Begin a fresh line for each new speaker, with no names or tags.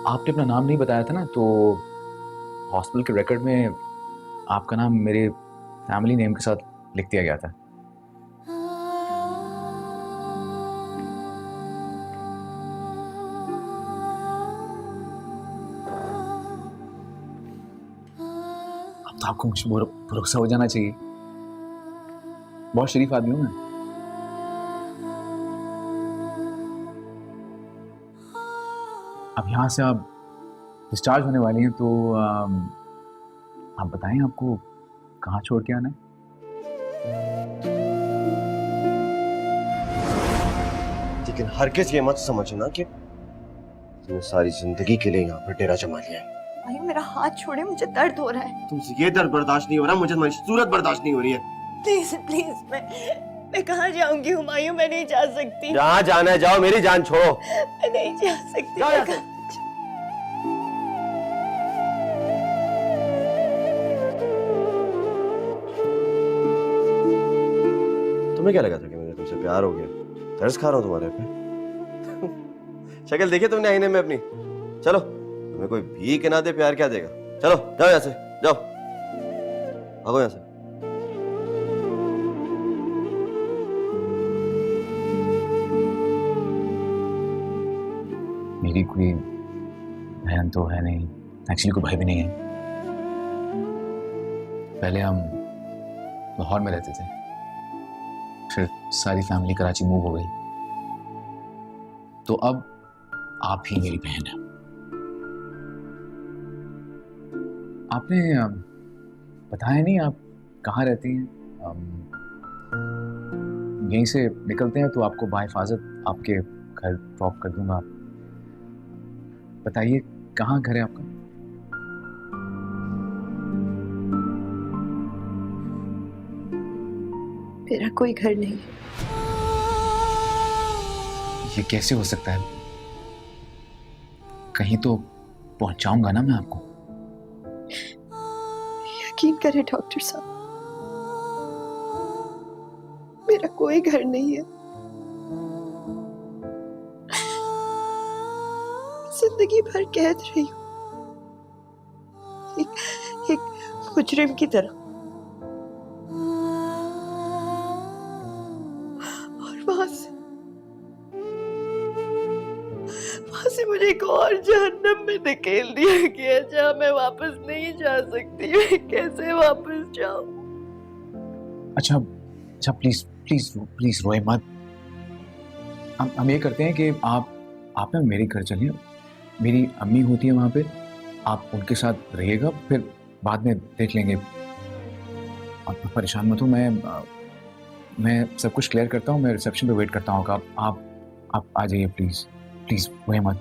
आपने अपना नाम नहीं बताया था ना, तो हॉस्पिटल के रिकॉर्ड में आपका नाम मेरे फैमिली नेम के साथ लिख दिया गया था। अब तो आपको मुझ पर भरोसा हो जाना चाहिए। बहुत शरीफ आदमी हूँ मैं। अब यहाँ से आप डिस्चार्ज होने वाली हैं, तो आप बताएं आपको कहाँ छोड़ के आना है?
लेकिन हरगिज़ ये मत समझना कि तुमने सारी जिंदगी के लिए यहाँ पर डेरा जमा लिया है।
भाई मेरा हाथ छोड़े, मुझे दर्द हो रहा है।
तुमसे ये दर्द बर्दाश्त नहीं हो रहा, मुझे तुम्हारी सूरत बर्दाश्त नहीं हो रही है।
प्लीज प्लीज, मैं कहाँ जाऊंगी हुमायूं, मैं नहीं जा सकती।
जहाँ जाना है जाओ, मेरी जान छोड़ो।
मैं नहीं जा सकती।
जाओ यहाँ से। तुम्हें क्या लगा था कि मुझे तुमसे प्यार हो गया? तरस खा रहा हूँ तुम्हारे पे। शक्ल देखी तुमने आईने में अपनी? चलो, तुम्हें कोई भी के ना दे प्यार क्या देगा? चलो जाओ यहाँ से, जाओ, भागो यहाँ से।
मेरी कोई बहन तो है नहीं, एक्चुअली कोई भाई भी नहीं है। पहले हम लाहौर में रहते थे, फिर सारी फैमिली कराची मूव हो गई, तो अब आप ही मेरी बहन है। आपने बताया नहीं आप कहाँ रहती हैं। यहीं से निकलते हैं तो आपको बाहिफाजत आपके घर ड्रॉप कर दूंगा। बताइए कहाँ घर है आपका?
मेरा कोई घर नहीं है।
ये कैसे हो सकता है? कहीं तो पहुंचाऊंगा ना मैं आपको।
यकीन करें डॉक्टर साहब, मेरा कोई घर नहीं है। जिंदगी भर कैद रही हूँ, एक मुजरिम की तरह। और वहां से मुझे एक और जहन्नम में धकेल दिया गया जहाँ मैं वापस नहीं जा सकती। मैं कैसे वापस जाऊं?
अच्छा अच्छा, प्लीज प्लीज प्लीज रोए मत। हम ये करते हैं कि आप ना मेरे घर चलिए। मेरी अम्मी होती है वहाँ पे, आप उनके साथ रहिएगा, फिर बाद में देख लेंगे। आप परेशान मत हो, मैं सब कुछ क्लियर करता हूँ। मैं रिसेप्शन पे वेट करता हूँ। आप आ जाइए प्लीज प्लीज, रोए मत।